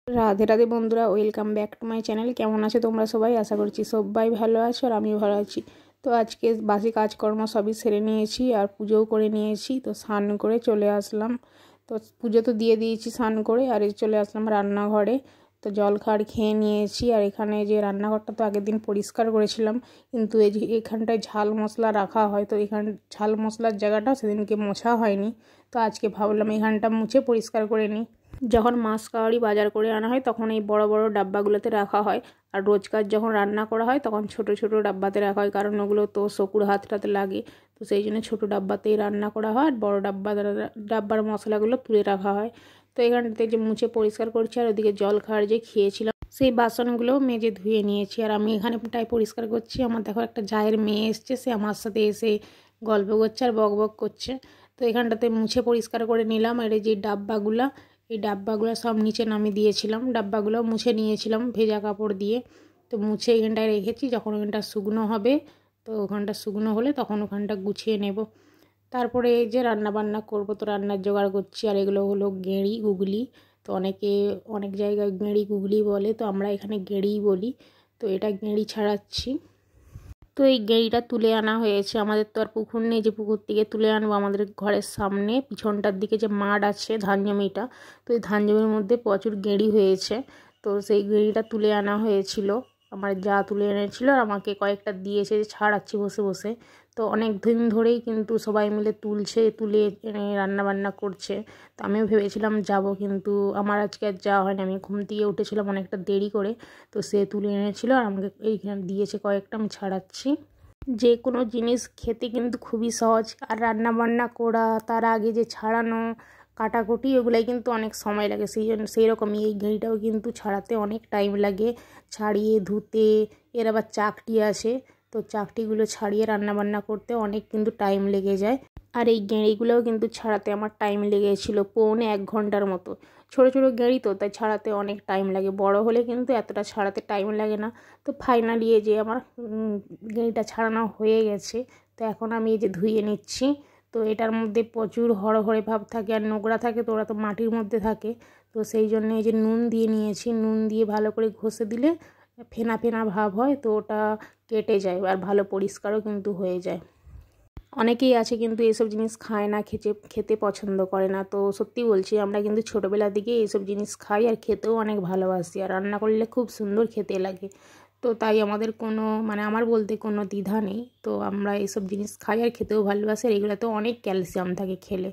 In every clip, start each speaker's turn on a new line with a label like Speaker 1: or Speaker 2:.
Speaker 1: রাধে রাধে বন্ধুরা, welcome back to my channel. কেমন আছো তোমরা সবাই? আশা করছি সবাই ভালো আছো আর আমিও ভালো আছি। তো আজকে বাসি কাজকর্ম সবই সেরে নিয়েছি আর পুজোও করে নিয়েছি। তো স্নান করে চলে আসলাম। তো পুজো তো দিয়ে দিয়েছি স্নান করে, আর চলে আসলাম রান্নাঘরে। তো জলখাবার খেয়ে নিয়েছি। আর এখানে যে রান্নাঘরটা তো আগের দিন পরিষ্কার করেছিলাম, কিন্তু এই যে এখানটায় ঝাল মশলা রাখা হয়, তো এখান ঝাল মশলার জায়গাটা সেদিনকে মোছা হয়নি। তো আজকে ভাবলাম এখানটা মুছে পরিষ্কার করে নিই। যখন মাছ কাওয়ারি বাজার করে আনা হয় তখন এই বড় বড় ডাব্বাগুলোতে রাখা হয়, আর রোজকার যখন রান্না করা হয় তখন ছোট ছোট ডাব্বাতে রাখা হয়, কারণ ওগুলো তো শকুর হাতটাতে লাগে। তো সেই জন্য ছোটো ডাব্বাতেই রান্না করা হয়, আর বড় ডাব্বার মশলাগুলো তুলে রাখা হয়। তো এখানটাতে যে মুছে পরিষ্কার করছি, আর ওদিকে জল খাওয়ার যে খেয়েছিলাম সেই বাসনগুলো মেজে ধুয়ে নিয়েছি। আর আমি এখানেটাই পরিষ্কার করছি। আমার দেখো একটা জায়ের মেয়ে এসছে, সে আমার সাথে এসে গল্প করছে আর বক বক করছে। তো এখানটাতে মুছে পরিষ্কার করে নিলাম। আর এই যে এই ডাব্বাগুলো সব নিচে নামিয়ে দিয়েছিলাম, ডাব্বাগুলো মুছে নিয়েছিলাম ভেজা কাপড় দিয়ে। তো মুছে এখানটায় রেখেছি, যখন ওখানটা শুকনো হবে, তো ওখানটা শুকনো হলে তখন ওখানটা গুছিয়ে নেব। তারপরে এই যে রান্না বান্না করব, তো রান্নার জোগাড় করছি। আর এগুলো হলো গেঁড়ি গুগলি। তো অনেকে অনেক জায়গায় গেঁড়ি গুগলি বলে, তো আমরা এখানে গেঁড়িই বলি। তো এটা গেঁড়ি ছাড়াচ্ছি। তো এই গেঁড়িটা তুলে আনা হয়েছে। আমাদের তো আর পুকুর নেই যে পুকুর থেকে তুলে আনবো। আমাদের ঘরের সামনে পিছনটার দিকে যে মাঠ আছে, ধান জমিটা, তো এই ধান জমির মধ্যে প্রচুর গেঁড়ি হয়েছে। তো সেই গেঁড়িটা তুলে আনা হয়েছিল, আমার যা তুলে এনেছিল আর আমাকে কয়েকটা দিয়েছে, যে ছাড়াচ্ছি বসে বসে। তো অনেক দিন ধরেই কিন্তু সবাই মিলে তুলে এনে রান্না বান্না করছে। তো আমিও ভেবেছিলাম যাব, কিন্তু আমার আজকে আর যাওয়া হয়নি। আমি ঘুম থেকে উঠেছিলাম অনেকটা দেরি করে। তো সে তুলে এনেছিল আর আমাকে এইখানে দিয়েছে কয়েকটা, আমি ছাড়াচ্ছি। যে কোনো জিনিস খেতে কিন্তু খুবই সহজ, আর রান্না বান্না করা, তার আগে যে ছাড়ানো কাটাকুটি, ওগুলাই কিন্তু অনেক সময় লাগে। সেই রকমই এই গেঁড়িটাও কিন্তু ছাড়াতে অনেক টাইম লাগে, ছাড়িয়ে ধুতে। এর আবার চাকটি আছে, তো চাকটিগুলো ছাড়িয়ে রান্না বান্না করতে অনেক কিন্তু টাইম লেগে যায়। আর এই গেঁড়িগুলোও কিন্তু ছাড়াতে আমার টাইম লেগেছিল 1.25 ঘন্টার মতো। ছোটো ছোটো গেঁড়ি তো, তাই ছাড়াতে অনেক টাইম লাগে। বড় হলে কিন্তু এতটা ছাড়াতে টাইম লাগে না। তো ফাইনালি এই যে আমার গেঁড়িটা ছাড়ানো হয়ে গেছে। তো এখন আমি এই যে ধুয়ে নিচ্ছি। তো এটার মধ্যে প্রচুর হড়হড়ে ভাব থাকে আর নোংরা থাকে, তো ওরা তো মাটির মধ্যে থাকে। তো সেই জন্য এই যে নুন দিয়ে নিয়েছি, নুন দিয়ে ভালো করে ঘষে দিলে ফেনা ফেনা ভাব হয়, তো ওটা কেটে যায় আর ভালো পরিষ্কারও কিন্তু হয়ে যায়। অনেকেই আছে কিন্তু এইসব জিনিস খায় না, খেতে পছন্দ করে না। তো সত্যি বলছি, আমরা কিন্তু ছোটোবেলার দিকে এইসব জিনিস খাই আর খেতেও অনেক ভালোবাসি, আর রান্না করলে খুব সুন্দর খেতে লাগে। তো তাই আমাদের কোনো আমার বলতে কোনো দ্বিধা নেই। তো আমরা এইসব জিনিস খাই আর খেতেও ভালোবাসি, আর এগুলোতে অনেক ক্যালসিয়াম থাকে খেলে।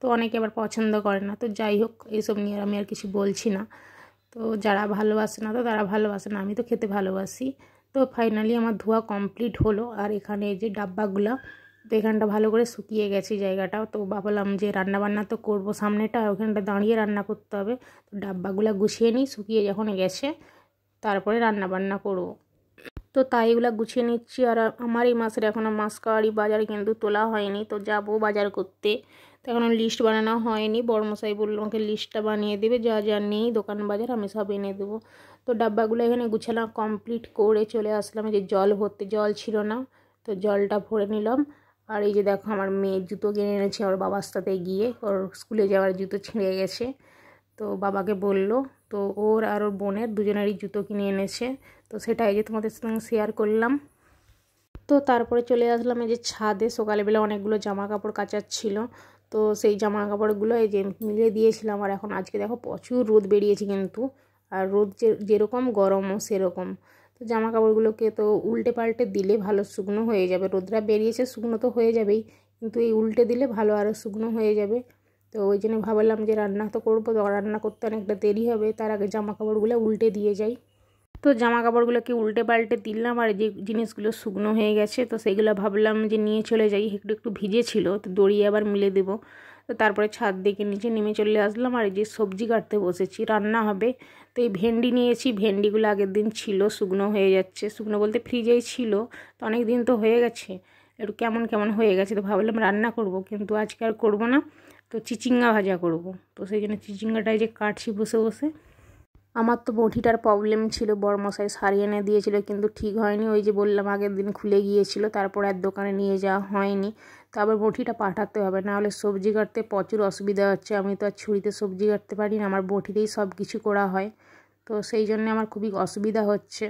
Speaker 1: তো অনেকে আবার পছন্দ করে না। তো যাই হোক, এইসব নিয়ে আমি আর কিছু বলছি না। তো যারা ভালোবাসে না, তো তারা ভালোবাসে না, আমি তো খেতে ভালোবাসি। তো ফাইনালি আমার ধোয়া কমপ্লিট হলো। আর এখানে এই যে ডাব্বাগুলো, তো এখানটা ভালো করে শুকিয়ে গেছে জায়গাটাও। তো ভাবলাম যে রান্না বান্না তো করবো, সামনেটা ওখানটা দাঁড়িয়ে রান্না করতে হবে। তো ডাব্বাগুলো গুছিয়ে নিই, শুকিয়ে যখন গেছে তারপরে রান্না বান্না করবো। তো তাই এগুলো গুছিয়ে নিচ্ছি। আর আমার এই মাসের এখনও মাছ কাওয়ারি বাজার কিন্তু তোলা হয়নি, তো যাব বাজার করতে। তো এখনও লিস্ট বানানো হয়নি। বড়মশাই বললো আমাকে লিস্টটা বানিয়ে দেবে, যা যা নেই দোকান বাজার আমি সব এনে দেবো। তো ডাব্বাগুলো এখানে গুছানো কমপ্লিট করে চলে আসলাম। যে জল ভরতে, জল ছিল না, তো জলটা ভরে নিলাম। আর এই যে দেখো, আমার মেয়ের জুতো কিনে এনেছে ওর বাবার সাথে গিয়ে, ওর স্কুলে যাওয়ার জুতো ছিঁড়ে গেছে। তো বাবাকে বলল, তো ওর আর ওর বোনের দুজনেরই জুতো কিনে এনেছে। তো সেটাই যে তোমাদের সঙ্গে শেয়ার করলাম। তো তারপরে চলে আসলাম এই যে ছাদে। সকালবেলা অনেকগুলো জামা কাপড় কাচার ছিল, তো সেই জামা কাপড়গুলো এই যে মিলিয়ে দিয়েছিলাম। আর এখন আজকে দেখো প্রচুর রোদ বেরিয়েছে কিন্তু, আর রোদ যেরকম গরমও সেরকম। তো জামা কাপড়গুলোকে তো উল্টে পাল্টে দিলে ভালো শুকনো হয়ে যাবে। রোদরা বেরিয়েছে, শুকনো তো হয়ে যাবেই, কিন্তু এই উল্টে দিলে ভালো আরও শুকনো হয়ে যাবে। তো ওই জন্য ভাবলাম যে রান্না তো করবো, তো রান্না করতে অনেকটা দেরি হবে, তার আগে জামা কাপড়গুলো উল্টে দিয়ে যাই। তো জামা কাপড়গুলোকে উল্টে পাল্টে দিলাম। আর যে জিনিসগুলো শুকনো হয়ে গেছে, তো সেইগুলো ভাবলাম যে নিয়ে চলে যাই। একটু একটু ভিজে ছিল, তো দড়িয়ে আবার মিলে দেবো। তো তারপরে ছাদ থেকে নিচে নেমে চলে আসলাম। আর এই যে সবজি কাটতে বসেছি, রান্না হবে। তো এই ভেন্ডি নিয়েছি, ভেন্ডিগুলো আগের দিন ছিল, শুকনো হয়ে যাচ্ছে। শুকনো বলতে ফ্রিজেই ছিল, তো অনেক দিন তো হয়ে গেছে, একটু কেমন কেমন হয়ে গেছে। তো ভাবলাম রান্না করব, কিন্তু আজকে আর করবো না। তো চিচিঙ্গা ভাজা করব। তো সেই জন্য চিচিঙ্গাটাই যে কাটছি বসে বসে। আমার তো বঁটিটার প্রবলেম ছিল, বড়মশাই সারিয়ে এনে দিয়েছিল, কিন্তু ঠিক হয়নি। ওই যে বললাম আগের দিন খুলে গিয়েছিল, তারপর আর দোকানে নিয়ে যাওয়া হয়নি। তারপর বঁটিটা পাঠাতে হবে, নাহলে সবজি কাটতে প্রচুর অসুবিধা হচ্ছে। আমি তো আর ছুরিতে সবজি কাটতে পারি না, আমার বঁটিতেই সব কিছু করা হয়, তো সেই জন্যে আমার খুবই অসুবিধা হচ্ছে।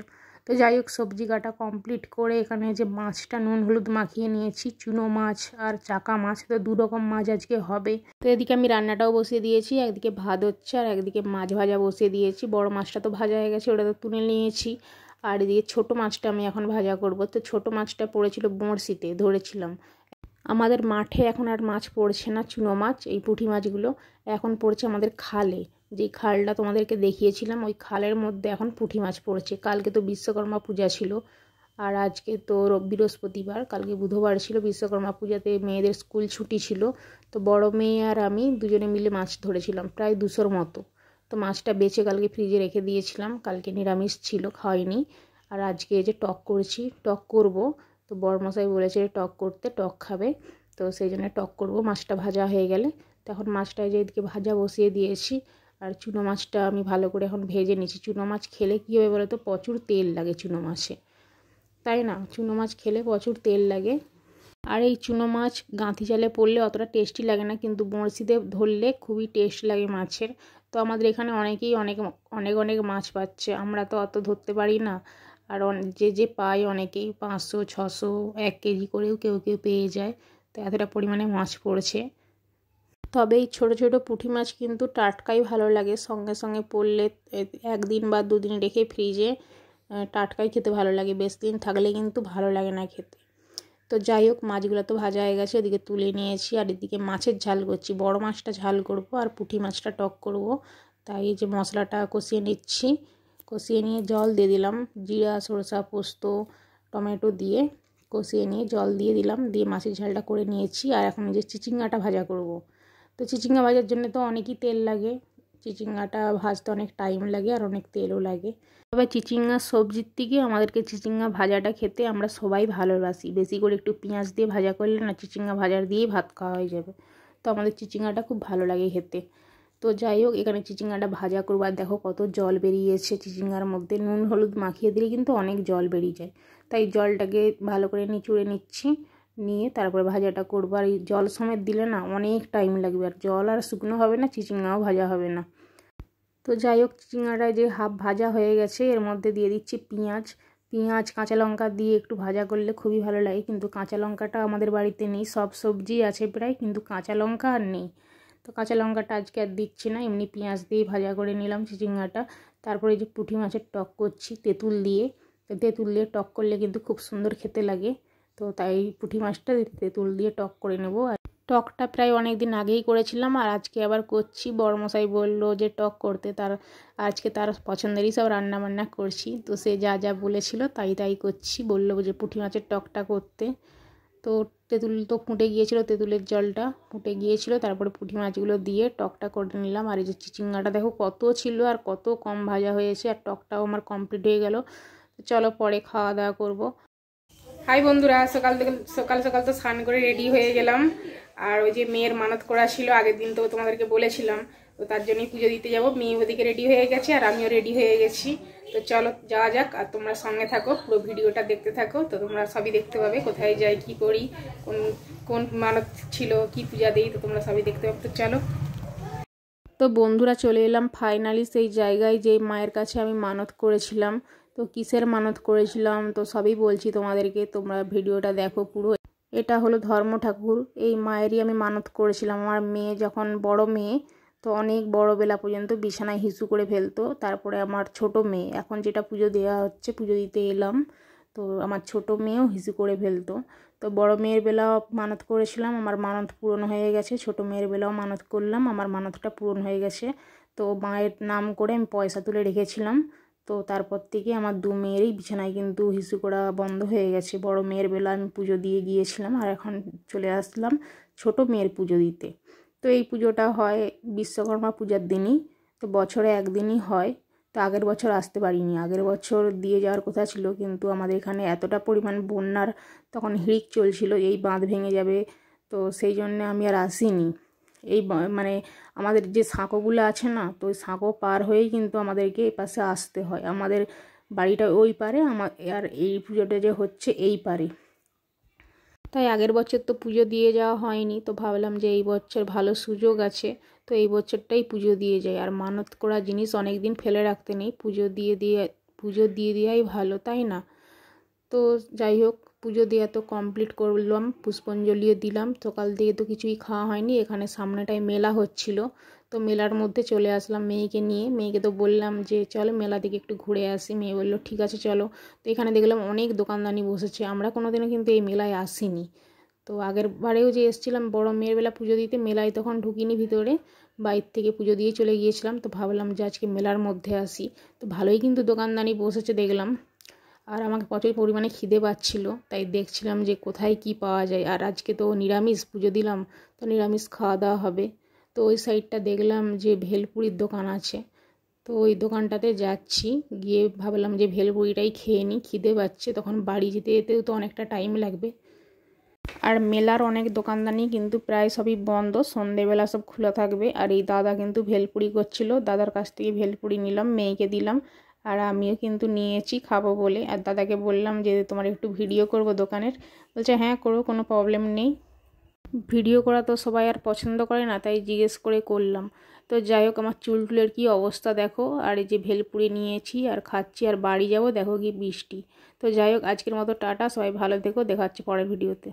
Speaker 1: তো যাই হোক, সবজি কাটা কমপ্লিট করে এখানে যে মাছটা নুন হলুদ মাখিয়ে নিয়েছি, চুনো মাছ আর চাকা মাছ, তো 2 রকম মাছ আজকে হবে। তো এদিকে আমি রান্নাটাও বসিয়ে দিয়েছি, একদিকে ভাত হচ্ছে আর একদিকে মাছ ভাজা বসিয়ে দিয়েছি। বড় মাছটা তো ভাজা হয়ে গেছে, ওটা তো তুলে নিয়েছি। আর এদিকে ছোটো মাছটা আমি এখন ভাজা করব। তো ছোটো মাছটা পড়েছিল বড়শিতে, ধরেছিলাম। আমাদের মাঠে এখন আর মাছ পড়ছে না, চুনো মাছ, এই পুঁটি মাছগুলো এখন পড়ছে আমাদের খালে। যেই খালটা তোমাদেরকে দেখিয়েছিলাম, ওই খালের মধ্যে এখন পুঁটি মাছ পড়ছে। কালকে তো বিশ্বকর্মা পূজা ছিল, আর আজকে তো বৃহস্পতিবার, কালকে বুধবার ছিল। বিশ্বকর্মা পূজাতে মেয়েদের স্কুল ছুটি ছিল, তো বড় মেয়ে আর আমি দুজনে মিলে মাছ ধরেছিলাম, প্রায় 200-র মতো। তো মাছটা বেছে কালকে ফ্রিজে রেখে দিয়েছিলাম, কালকে নিরামিষ ছিল, খাওয়াইনি। আর আজকে যে টক করেছি, টক করব। তো বড়মশাই বলেছে টক করতে, টক খাবে, তো সেই জন্য টক করব মাছটা ভাজা হয়ে গেলে। তো এখন মাছটা যে এদিকে ভাজা বসিয়ে দিয়েছি। আর চুনো মাছটা আমি ভালো করে এখন ভেজে নিচ্ছি। চুনো মাছ খেলে কী হবে বলো তো, প্রচুর তেল লাগে চুনো মাছে, তাই না? চুনো মাছ খেলে প্রচুর তেল লাগে। আর এই চুনো মাছ গাঁথি জালে পড়লে অতটা টেস্টি লাগে না, কিন্তু বড়শিতে ধরলে খুবই টেস্ট লাগে মাছের। তো আমাদের এখানে অনেকেই অনেক অনেক অনেক মাছ পাচ্ছে, আমরা তো অত ধরতে পারি না। আর যে পায় অনেকেই 500, 600, 1 কেজি করেও কেউ কেউ পেয়ে যায়। তো এতটা পরিমাণে মাছ পড়ছে। তবে এই ছোটো ছোটো পুঁটি মাছ কিন্তু টাটকাই ভালো লাগে, সঙ্গে সঙ্গে পড়লে 1 দিন বা 2 দিন রেখে ফ্রিজে টাটকাই খেতে ভালো লাগে, বেশি দিন থাকলে কিন্তু ভালো লাগে না খেতে। তো যাই হোক, মাছগুলো তো ভাজা হয়ে গেছে, এদিকে তুলে নিয়েছি। আর এদিকে মাছের ঝাল করছি, বড় মাছটা ঝাল করব আর পুঁটি মাছটা টক করব। তাই এই যে মশলাটা কষিয়ে নিচ্ছি, কষিয়ে নিয়ে জল দিয়ে দিলাম, জিরা সরষা পোস্ত টমেটো দিয়ে কষিয়ে নিয়ে জল দিয়ে দিলাম, দিয়ে মাছের ঝালটা করে নিয়েছি। আর এখন এই যে চিচিঙ্গাটা ভাজা করব। তো চিচিঙ্গা ভাজার জন্য তো অনেকই তেল লাগে, চিচিঙ্গাটা ভাজতে অনেক টাইম লাগে আর অনেক তেলও লাগে। তবে চিচিঙ্গা সবজির থেকে আমাদেরকে চিচিঙ্গা ভাজাটা খেতে আমরা সবাই ভালোবাসি। বেশি করে একটু পেঁয়াজ দিয়ে ভাজা করলে না, চিচিঙ্গা ভাজার দিয়েই ভাত খাওয়া হয়ে যাবে। তো আমাদের চিচিঙ্গাটা খুব ভালো লাগে খেতে। তো যাই হোক, এখানে চিচিঙ্গাটা ভাজা করবো। আর দেখো কত জল বেরিয়েছে চিচিঙ্গার মধ্যে, নুন হলুদ মাখিয়ে দিলে কিন্তু অনেক জল বেরিয়ে যায়। তাই জলটাকে ভালো করে নিচুড়ে নিচ্ছি, নিয়ে তারপরে ভাজাটা করবো। আর এই জল সমেত দিলে না অনেক টাইম লাগবে, আর জল আর শুকনো হবে না, চিচিঙ্গাও ভাজা হবে না। তো যাই হোক, চিচিঙ্গাটা যে হাফ ভাজা হয়ে গেছে, এর মধ্যে দিয়ে দিচ্ছি পেঁয়াজ কাঁচা লঙ্কা দিয়ে একটু ভাজা করলে খুবই ভালো লাগে, কিন্তু কাঁচা লঙ্কাটা আমাদের বাড়িতে নেই। সব সবজি আছে প্রায়, কিন্তু কাঁচা লঙ্কা আর নেই। তো কাঁচা লঙ্কাটা আজকে আর দিচ্ছি না, এমনি পেঁয়াজ দিয়ে ভাজা করে নিলাম চিচিঙ্গাটা। তারপরে যে পুঁটি মাছের টক করছি তেঁতুল দিয়ে, তো তেঁতুল দিয়ে টক করলে কিন্তু খুব সুন্দর খেতে লাগে। তো তাই পুঁটি মাছটা তেঁতুল দিয়ে টক করে নেব। আর টকটা প্রায় অনেক দিন আগেই করেছিলাম, আর আজকে আবার করছি। বড়মশাই বললো যে টক করতে, আজকে তার পছন্দেরই সব রান্না বান্না করছি। তো সে যা যা বলেছিল তাই করছি, বললো যে পুঁটি মাছের টকটা করতে। তো তেঁতুল তো ফুটে গিয়েছিল, তেঁতুলের জলটা ফুটে গিয়েছিল, তারপরে পুঁটি মাছগুলো দিয়ে টকটা করে নিলাম। আর এই যে চিচিঙ্গাটা দেখো কত ছিল আর কত কম ভাজা হয়েছে, আর টকটাও আমার কমপ্লিট হয়ে গেল। চলো পরে খাওয়া দাওয়া করবো। হাই বন্ধুরা, সকাল সকাল তো স্নান করে রেডি হয়ে গেলাম। আর ওই যে মেয়ের মানত করা ছিল আগের দিন, তো তোমাদেরকে বলেছিলাম, তো তার জন্যই পুজো দিতে যাব। মেয়ে ওদিকে রেডি হয়ে গেছে আর আমিও রেডি হয়ে গেছি। তো চলো যাওয়া যাক, আর তোমরা সঙ্গে থাকো, পুরো ভিডিওটা দেখতে থাকো। তো তোমরা সবই দেখতে পাবে, কোথায় যাই, কি করি, কোন মানত ছিল, কি পূজা দিই, তো তোমরা সবই দেখতে পাবে। তো চলো। তো বন্ধুরা, চলে এলাম ফাইনালি সেই জায়গায় যে মায়ের কাছে আমি মানত করেছিলাম। তো কিসের মানত করেছিলাম তো সবই বলছি তোমাদেরকে, তোমরা ভিডিওটা দেখো পুরো। এটা হলো ধর্ম ঠাকুর, এই মায়েরই আমি মানত করেছিলাম। আমার মেয়ে যখন বড় মেয়ে, তো অনেক বড় বেলা পর্যন্ত বিছানায় হিসু করে ফেলতো। তারপরে আমার ছোট মেয়ে, এখন যেটা পুজো দেওয়া হচ্ছে, পুজো দিতে এলাম, তো আমার ছোট মেয়েও হিসু করে ফেলতো। তো বড় মেয়ের বেলাও মানত করেছিলাম, আমার মানত পূরণ হয়ে গেছে। ছোট মেয়ের বেলাও মানত করলাম, আমার মানতটা পূরণ হয়ে গেছে। তো মায়ের নাম করে আমি পয়সা তুলে রেখেছিলাম। তো তারপর থেকে আমার 2 মেয়েরই বিছানায় কিন্তু হিসু করা বন্ধ হয়ে গেছে। বড় মেয়ের বেলা আমি পুজো দিয়ে গিয়েছিলাম, আর এখন চলে আসলাম ছোট মেয়ের পুজো দিতে। তো এই পুজোটা হয় বিশ্বকর্মা পূজার দিনই, তো বছরে একদিনই হয়। তো আগের বছর আসতে পারিনি, আগের বছর দিয়ে যাওয়ার কথা ছিল, কিন্তু আমাদের এখানে এতটা পরিমাণ বন্যার তখন হিড়িক চলছিল, এই বাঁধ ভেঙে যাবে, তো সেই জন্য আমি আর আসিনি। এই মানে আমাদের যে সাঁকোগুলো আছে না, তো ওই সাঁকো পার হয়েই কিন্তু আমাদেরকে এই পাশে আসতে হয়। আমাদের বাড়িটা ওই পারে, আর এই পুজোটা যে হচ্ছে এই পারে। তাই আগের বছর তো পুজো দিয়ে যাওয়া হয়নি, তো ভাবলাম যে এই বছর ভালো সুযোগ আছে, তো এই বছরটাই পুজো দিয়ে যাই। আর মানত করা জিনিস অনেক দিন ফেলে রাখতে নেই, পুজো দিয়ে দেওয়াই ভালো, তাই না? তো যাই হোক, পুজো দেওয়া তো কমপ্লিট করলাম, পুষ্পাঞ্জলিও দিলাম। সকাল থেকে তো কিছুই খাওয়া হয়নি, এখানে সামনেটায় মেলা হচ্ছিল, তো মেলার মধ্যে চলে আসলাম মেয়েকে নিয়ে। মেয়েকে তো বললাম যে চলো মেলা থেকে একটু ঘুরে আসি, মেয়ে বললো ঠিক আছে চলো। তো এখানে দেখলাম অনেক দোকানদানি বসেছে, আমরা কোনোদিনও কিন্তু এই মেলায় আসিনি। তো আগের বারেও যে এসেছিলাম বড় মেয়ের বেলা পুজো দিতে, মেলায় তখন ঢুকিনি ভিতরে, বাইর থেকে পুজো দিয়ে চলে গিয়েছিলাম। তো ভাবলাম যে আজকে মেলার মধ্যে আসি, তো ভালোই কিন্তু দোকানদানি বসেছে দেখলাম। আর আমাকে প্রচুর পরিমাণে খিদে পাচ্ছিল, তাই দেখছিলাম যে কোথায় কি পাওয়া যায়। আর আজকে তো নিরামিষ পুজো দিলাম, তো নিরামিষ খাওয়া দাওয়া হবে। তো ওই সাইডটা দেখলাম যে ভেলপুরির দোকান আছে, তো ওই দোকানটাতে যাচ্ছি, গিয়ে ভাবলাম যে ভেলপুরিটাই খেয়ে নিই, খিদে পাচ্ছে, তখন বাড়ি যেতে যেতেও তো অনেকটা টাইম লাগবে। আর মেলার অনেক দোকানদানি কিন্তু প্রায় সবই বন্ধ, সন্ধেবেলা সব খোলা থাকবে। আর এই দাদা কিন্তু ভেলপুরি করছিল, দাদার কাছ থেকে ভেলপুরি নিলাম, মেয়েকে দিলাম, আর আমিও কিন্তু নিয়েছি খাবো বলে। আর দাদাকে বললাম যে তোমার একটু ভিডিও করব দোকানের, বলছে হ্যাঁ করো, কোনো প্রবলেম নেই। ভিডিও করা তো সবাই আর পছন্দ করে না, তাই জিজ্ঞেস করে করলাম। তো যাই হোক, আমার চুলটুলের কি অবস্থা দেখো, আর এই যে ভেলপুরি নিয়েছি আর খাচ্ছি, আর বাড়ি যাব দেখো কি বৃষ্টি। তো যাই হোক, আজকের মতো টাটা, সবাই ভালো থেকো, দেখা হচ্ছে পরের ভিডিওতে।